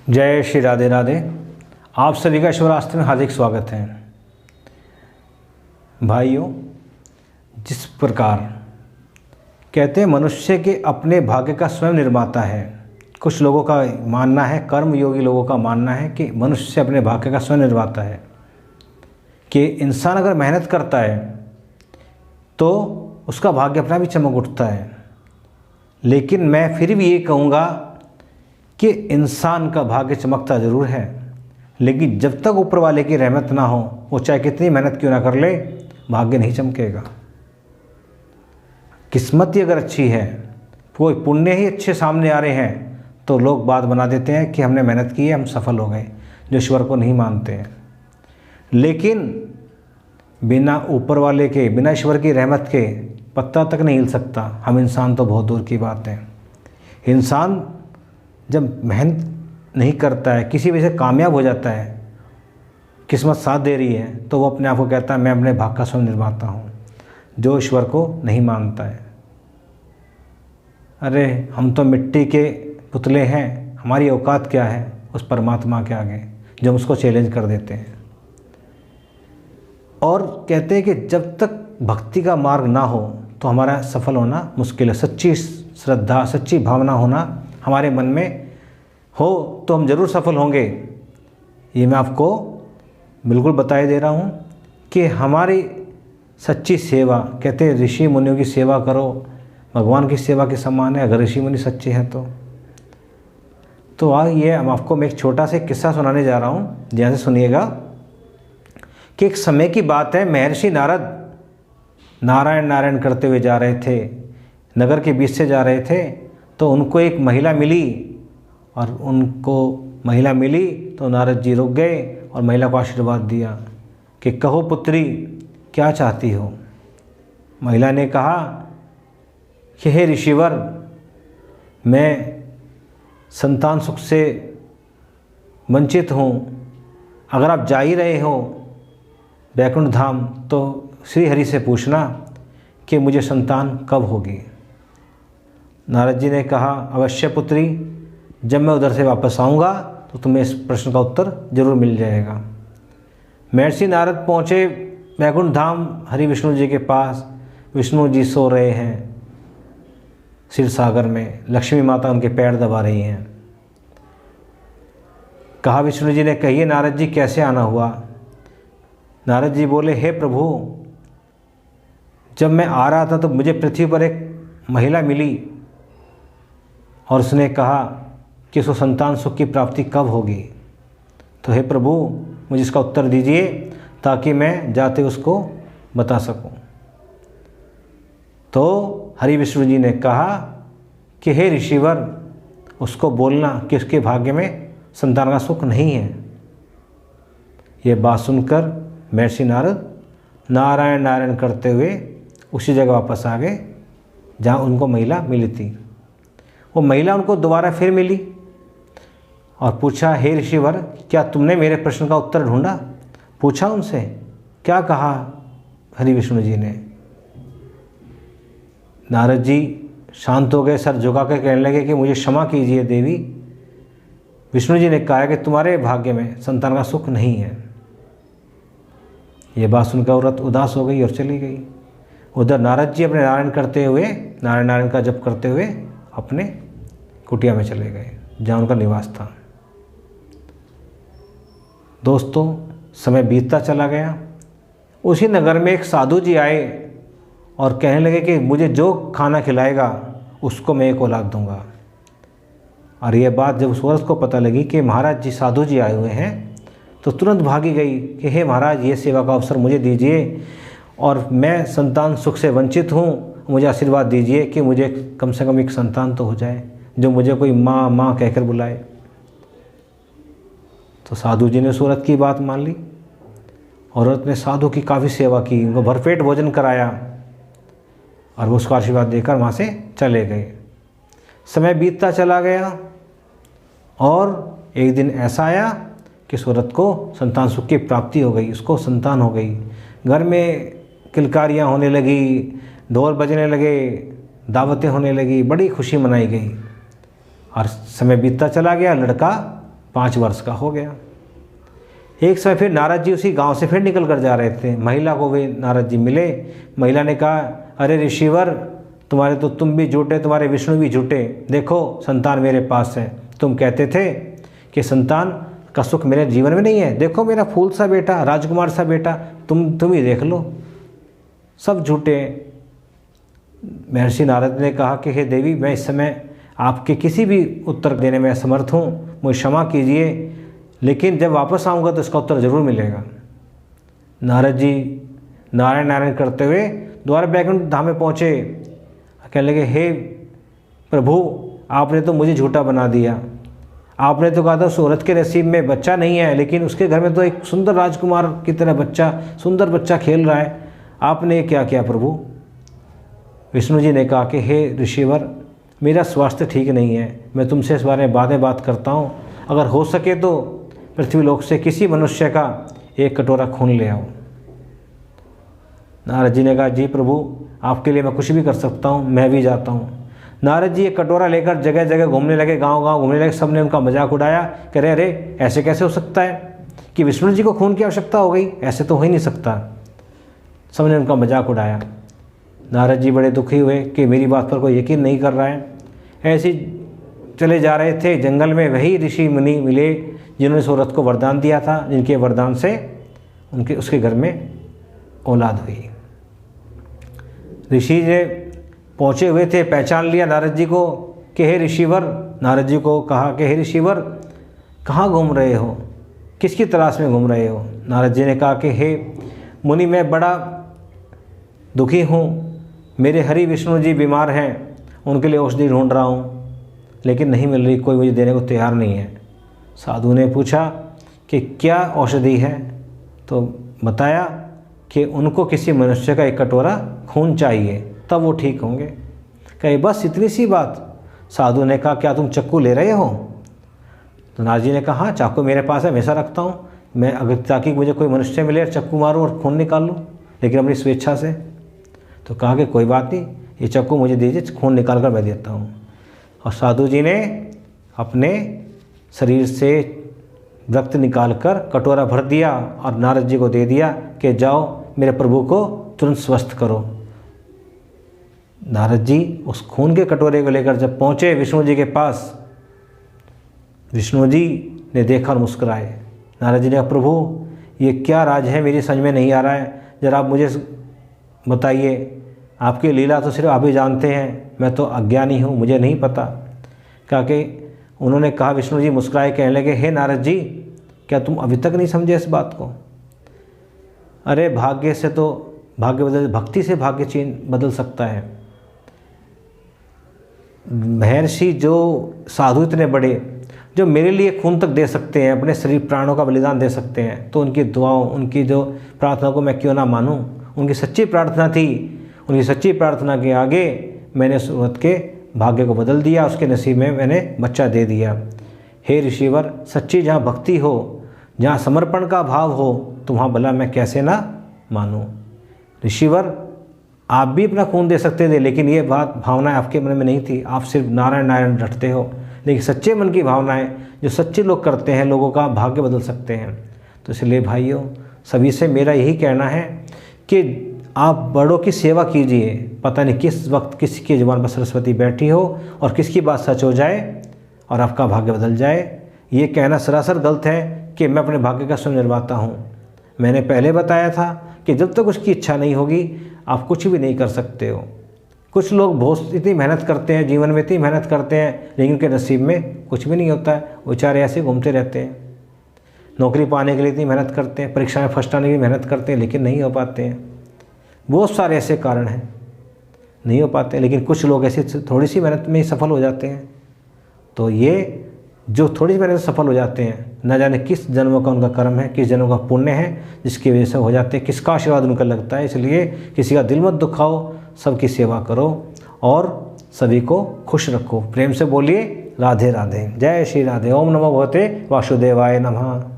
जय श्री राधे राधे। आप सभी का शिवरास्त्र में हार्दिक स्वागत है। भाइयों, जिस प्रकार कहते हैं मनुष्य के अपने भाग्य का स्वयं निर्माता है, कुछ लोगों का मानना है, कर्म योगी लोगों का मानना है कि मनुष्य अपने भाग्य का स्वयं निर्माता है, कि इंसान अगर मेहनत करता है तो उसका भाग्य अपना भी चमक उठता है। लेकिन मैं फिर भी ये कहूँगा कि इंसान का भाग्य चमकता ज़रूर है, लेकिन जब तक ऊपर वाले की रहमत ना हो, वो चाहे कितनी मेहनत क्यों ना कर ले, भाग्य नहीं चमकेगा। किस्मत ही अगर अच्छी है, कोई पुण्य ही अच्छे सामने आ रहे हैं, तो लोग बात बना देते हैं कि हमने मेहनत की है, हम सफल हो गए, जो ईश्वर को नहीं मानते हैं। लेकिन बिना ऊपर वाले के, बिना ईश्वर की रहमत के पत्ता तक नहीं हिल सकता। हम इंसान तो बहुत दूर की बात है। इंसान जब मेहनत नहीं करता है, किसी वजह से कामयाब हो जाता है, किस्मत साथ दे रही है, तो वो अपने आप को कहता है मैं अपने भाग्य का स्वयं निर्माता हूँ, जो ईश्वर को नहीं मानता है। अरे हम तो मिट्टी के पुतले हैं, हमारी औकात क्या है उस परमात्मा के आगे, जो हम उसको चैलेंज कर देते हैं। और कहते हैं कि जब तक भक्ति का मार्ग ना हो तो हमारा सफल होना मुश्किल है। सच्ची श्रद्धा, सच्ची भावना होना हमारे मन में हो तो हम ज़रूर सफल होंगे। ये मैं आपको बिल्कुल बताए दे रहा हूँ कि हमारी सच्ची सेवा, कहते हैं ऋषि मुनियों की सेवा करो, भगवान की सेवा के समान है अगर ऋषि मुनि सच्चे हैं तो ये हम आपको मैं एक छोटा सा किस्सा सुनाने जा रहा हूँ, ध्यान से सुनिएगा। कि एक समय की बात है, महर्षि नारद नारायण नारायण करते हुए जा रहे थे, नगर के बीच से जा रहे थे, तो उनको एक महिला मिली, और उनको महिला मिली तो नारद जी रुक गए और महिला को आशीर्वाद दिया कि कहो पुत्री क्या चाहती हो। महिला ने कहा कि हे ऋषिवर, मैं संतान सुख से वंचित हूँ, अगर आप जा ही रहे हो वैकुंठ धाम तो श्री हरि से पूछना कि मुझे संतान कब होगी। नारद जी ने कहा अवश्य पुत्री, जब मैं उधर से वापस आऊँगा तो तुम्हें इस प्रश्न का उत्तर जरूर मिल जाएगा। महर्षि नारद पहुँचे वैकुंठ धाम हरि विष्णु जी के पास। विष्णु जी सो रहे हैं क्षीर सागर में, लक्ष्मी माता उनके पैर दबा रही हैं। कहा विष्णु जी ने, कहिए नारद जी कैसे आना हुआ। नारद जी बोले, हे प्रभु, जब मैं आ रहा था तो मुझे पृथ्वी पर एक महिला मिली और उसने कहा कि उसको संतान सुख की प्राप्ति कब होगी। तो हे प्रभु, मुझे इसका उत्तर दीजिए ताकि मैं जाते उसको बता सकूं। तो हरि विष्णु जी ने कहा कि हे ऋषिवर, उसको बोलना कि उसके भाग्य में संतान का सुख नहीं है। ये बात सुनकर महर्षि नारद नारायण नारायण करते हुए उसी जगह वापस आ गए जहाँ उनको महिला मिली थी। वो महिला उनको दोबारा फिर मिली और पूछा, हे ऋषिवर, क्या तुमने मेरे प्रश्न का उत्तर ढूंढा। पूछा उनसे, क्या कहा हरि विष्णु जी ने। नारद जी शांत हो गए, सर झुका कर कहने लगे कि मुझे क्षमा कीजिए देवी, विष्णु जी ने कहा कि तुम्हारे भाग्य में संतान का सुख नहीं है। ये बात सुनकर औरत उदास हो गई और चली गई। उधर नारद जी अपने नारायण करते हुए, नारायण नारायण का जप करते हुए अपने कुटिया में चले गए जहाँ उनका निवास था। दोस्तों, समय बीतता चला गया। उसी नगर में एक साधु जी आए और कहने लगे कि मुझे जो खाना खिलाएगा उसको मैं एक औलाद दूंगा। और ये बात जब उस औरत को पता लगी कि महाराज जी साधु जी आए हुए हैं, तो तुरंत भागी गई कि हे महाराज, ये सेवा का अवसर मुझे दीजिए और मैं संतान सुख से वंचित हूँ, मुझे आशीर्वाद दीजिए कि मुझे कम से कम एक संतान तो हो जाए जो मुझे कोई माँ माँ कहकर बुलाए। तो साधु जी ने उस औरत की बात मान ली। औरत ने साधु की काफ़ी सेवा की, उनको भरपेट भोजन कराया और वो उसको आशीर्वाद देकर वहाँ से चले गए। समय बीतता चला गया और एक दिन ऐसा आया कि इस औरत को संतान सुख की प्राप्ति हो गई, उसको संतान हो गई। घर में किलकारियाँ होने लगी, ढोल बजने लगे, दावतें होने लगी, बड़ी खुशी मनाई गई। और समय बीतता चला गया, लड़का 5 वर्ष का हो गया। एक समय फिर नारद जी उसी गांव से फिर निकल कर जा रहे थे। महिला को भी नारद जी मिले। महिला ने कहा, अरे ऋषिवर, तुम्हारे तो तुम भी झूठे, तुम्हारे विष्णु भी झूठे। देखो संतान मेरे पास है। तुम कहते थे कि संतान का सुख मेरे जीवन में नहीं है। देखो मेरा फूल सा बेटा, राजकुमार सा बेटा, तुम ही देख लो, सब झूठे हैं। महर्षि नारद ने कहा कि हे देवी, मैं इस समय आपके किसी भी उत्तर देने में असमर्थ हूँ, मुझे क्षमा कीजिए, लेकिन जब वापस आऊँगा तो इसका उत्तर ज़रूर मिलेगा। नारद जी नारायण नारायण करते हुए द्वारा बैकुंठ धाम में पहुँचे। कहने लगे, हे प्रभु, आपने तो मुझे झूठा बना दिया। आपने तो कहा था उस औरत के नसीब में बच्चा नहीं है, लेकिन उसके घर में तो एक सुंदर राजकुमार की तरह बच्चा, सुंदर बच्चा खेल रहा है। आपने क्या किया प्रभु? विष्णु जी ने कहा कि हे ऋषिवर, मेरा स्वास्थ्य ठीक नहीं है, मैं तुमसे इस बारे में बाद बात करता हूँ। अगर हो सके तो पृथ्वीलोक से किसी मनुष्य का 1 कटोरा खून ले आओ। नारद जी ने कहा, जी प्रभु, आपके लिए मैं कुछ भी कर सकता हूँ, मैं भी जाता हूँ। नारद जी 1 कटोरा लेकर जगह जगह घूमने लगे, गांव-गांव घूमने लगे। सबने उनका मजाक उड़ाया, कह रहे, अरे ऐसे कैसे हो सकता है कि विष्णु जी को खून की आवश्यकता हो गई? ऐसे तो हो ही नहीं सकता। सबने उनका मजाक उड़ाया। नारद जी बड़े दुखी हुए कि मेरी बात पर कोई यकीन नहीं कर रहा है। ऐसे चले जा रहे थे, जंगल में वही ऋषि मुनि मिले जिन्होंने इस औरत को वरदान दिया था, जिनके वरदान से उसके घर में औलाद हुई। ऋषि ने पहुँचे हुए थे, पहचान लिया नारद जी को कि हे ऋषिवर। नारद जी को कहा कि हे ऋषिवर, कहाँ घूम रहे हो, किसकी तलाश में घूम रहे हो? नारद जी ने कहा कि हे मुनि, मैं बड़ा दुखी हूँ, मेरे हरि विष्णु जी बीमार हैं, उनके लिए औषधि ढूंढ रहा हूँ, लेकिन नहीं मिल रही, कोई मुझे देने को तैयार नहीं है। साधु ने पूछा कि क्या औषधि है? तो बताया कि उनको किसी मनुष्य का 1 कटोरा खून चाहिए, तब वो ठीक होंगे। कहे बस इतनी सी बात? साधु ने कहा, क्या तुम चक्कू ले रहे हो? तो नारद जी ने कहा, हाँ चाकू मेरे पास है, हमेशा रखता हूँ मैं, अगर ताकि मुझे कोई मनुष्य मिले चक्कू मारूँ और खून निकाल लूँ, लेकिन अपनी स्वेच्छा से। तो कहा कि कोई बात नहीं, ये चक्कू मुझे दीजिए, खून निकाल कर मैं देता हूँ। और साधु जी ने अपने शरीर से रक्त निकालकर कटोरा भर दिया और नारद जी को दे दिया कि जाओ मेरे प्रभु को तुरंत स्वस्थ करो। नारद जी उस खून के कटोरे को लेकर जब पहुँचे विष्णु जी के पास, विष्णु जी ने देखा और मुस्कुराए। नारद जी ने कहा, प्रभु ये क्या राज है, मेरी समझ में नहीं आ रहा है, जरा आप मुझे बताइए। आपकी लीला तो सिर्फ आप ही जानते हैं, मैं तो अज्ञानी हूँ, मुझे नहीं पता। कहा कि उन्होंने कहा, विष्णु जी मुस्कुराए, कहने लगे, हे नारद जी, क्या तुम अभी तक नहीं समझे इस बात को? अरे भाग्य से तो भाग्य बदल, भक्ति से भाग्य चेंज बदल सकता है। महर्षि जो साधु इतने बड़े, जो मेरे लिए खून तक दे सकते हैं, अपने शरीर प्राणों का बलिदान दे सकते हैं, तो उनकी दुआओं, उनकी जो प्रार्थना को मैं क्यों ना मानूं? उनकी सच्ची प्रार्थना थी, उनकी सच्ची प्रार्थना के आगे मैंने उस औरत के भाग्य को बदल दिया, उसके नसीब में मैंने बच्चा दे दिया। हे ऋषिवर, सच्ची जहाँ भक्ति हो, जहाँ समर्पण का भाव हो, तो वहाँ भला मैं कैसे ना मानूं? ऋषिवर, आप भी अपना खून दे सकते थे, लेकिन ये बात भावनाएं आपके मन में नहीं थी, आप सिर्फ नारायण नारायण रटते हो। लेकिन सच्चे मन की भावनाएं जो सच्चे लोग करते हैं, लोगों का भाग्य बदल सकते हैं। तो इसलिए भाइयों, सभी से मेरा यही कहना है कि आप बड़ों की सेवा कीजिए। पता नहीं किस वक्त किसकी जुबान पर सरस्वती बैठी हो और किसकी बात सच हो जाए और आपका भाग्य बदल जाए। ये कहना सरासर गलत है कि मैं अपने भाग्य का स्वयं निर्माता हूँ। मैंने पहले बताया था कि जब तक उसकी इच्छा नहीं होगी आप कुछ भी नहीं कर सकते हो। कुछ लोग बहुत इतनी मेहनत करते हैं, जीवन में इतनी मेहनत करते हैं, लेकिन उनके नसीब में कुछ भी नहीं होता है। बेचारे ऐसे घूमते रहते हैं। नौकरी पाने के लिए इतनी मेहनत करते हैं, परीक्षा में फर्स्ट आने की मेहनत करते हैं, लेकिन नहीं हो पाते हैं। बहुत सारे ऐसे कारण हैं, नहीं हो पाते। लेकिन कुछ लोग ऐसे थोड़ी सी मेहनत में ही सफल हो जाते हैं। तो ये जो थोड़ी सी मेहनत से सफल हो जाते हैं, न जाने किस जन्मों का उनका कर्म है, किस जन्मों का पुण्य है, जिसकी वजह से हो जाते हैं, किसका आशीर्वाद उनका लगता है। इसलिए किसी का दिल मत दुखाओ, सबकी सेवा करो और सभी को खुश रखो। प्रेम से बोलिए राधे राधे। जय श्री राधे। ओम नमो भगवते वासुदेवाय नमः।